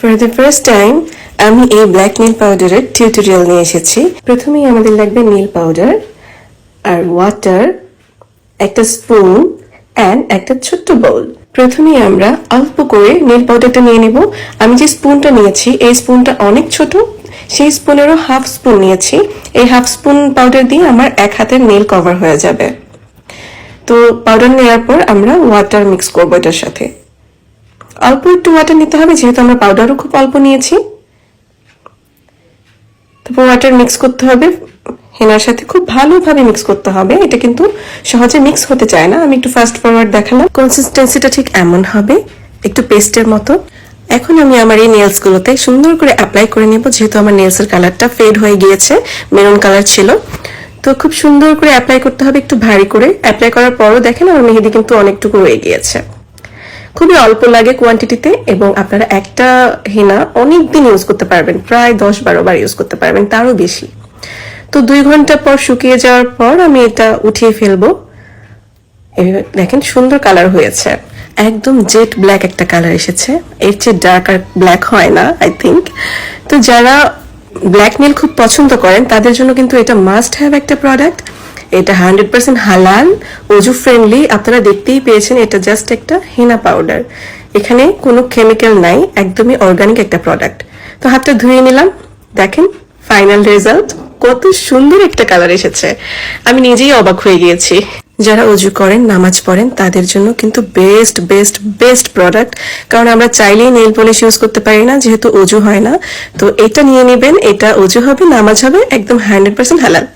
For the first time আমি এই black নীল পাউডারের টিউটোরিয়াল নিয়ে এসেছি। প্রথমেই আমাদের লাগবে নীল পাউডার আর ওয়াটার, একটা স্পুন এন্ড একটা ছোট্ট বাউল। প্রথমেই আমরা অল্প করে নীল পাউডারটা নিয়ে নেব। আমি যে স্পুনটা নিয়েছি এই স্পুনটা অনেক ছোট, সেই স্পুনেরও হাফ স্পুন নিয়েছি। এই হাফ স্পুন পাউডার দিয়ে আমার এক হাতের নেল কভার হয়ে যাবে। তো পাউডার নেওয়ার পর আমরা ওয়াটার মিক্স করবো এটার সাথে। অল্প একটু ওয়াটার নিতে হবে যেহেতু আমরা পাউডারও খুব অল্প নিয়েছি। তারপর ওয়াটার মিক্স করতে হবে হেনার সাথে, খুব ভালোভাবে মিক্স করতে হবে। এটা কিন্তু সহজে মিক্স হতে চায় না। আমি একটু ফাস্ট ফরওয়ার্ড দেখালাম। কনসিস্টেন্সিটা ঠিক এমন হবে, একটু পেস্টের মতো। এখন আমি আমার এই নেলস গুলোতে সুন্দর করে অ্যাপ্লাই করে নেব, যেহেতু আমার নেলসের কালারটা ফেড হয়ে গিয়েছে, মেরুন কালার ছিল। তো খুব সুন্দর করে অ্যাপ্লাই করতে হবে, একটু ভারী করে। অ্যাপ্লাই করার পরও দেখেন আমার মেহেদি কিন্তু অনেকটুকু রয়ে গিয়েছে। খুবই অল্প লাগে কোয়ান্টিটিতে, এবং আপনারা একটা হেনা অনেক দিন ইউজ করতে পারবেন, প্রায় 10-12 বার ইউজ করতে পারবেন, তারও বেশি। তো 2 ঘন্টা পর শুকিয়ে যাওয়ার পর আমি এটা উঠিয়ে ফেলবো। দেখেন সুন্দর কালার হয়েছে, একদম জেট ব্ল্যাক একটা কালার এসেছে। এর চেয়ে ডার্ক আর ব্ল্যাক হয় না আই থিঙ্ক। তো যারা ব্ল্যাক নীল খুব পছন্দ করেন তাদের জন্য কিন্তু এটা মাস্ট হ্যাভ একটা প্রোডাক্ট। এটা 100% হালাল, ওজু ফ্রেন্ডলি। আপনারা দেখতেই পেয়েছেন এটা জাস্ট একটা হেনা পাউডার, এখানে কোনো কেমিক্যাল নাই, একদমই অর্গানিক একটা প্রোডাক্ট। তো হাতটা ধুয়ে নিলাম, দেখেন ফাইনাল রেজাল্ট কত সুন্দর একটা কালার এসেছে। আমি নিজেই অবাক হয়ে গিয়েছি। যারা ওযু করেন, নামাজ পড়েন, তাদের জন্য কিন্তু বেস্ট বেস্ট বেস্ট প্রোডাক্ট। কারণ আমরা চাইলেই নেল পলিশ ইউজ করতে পারি না, যেহেতু ওযু হয় না। তো এটা নিয়ে নেবেন, এটা ওযু হবে, নামাজ হবে, একদম 100% হালাল।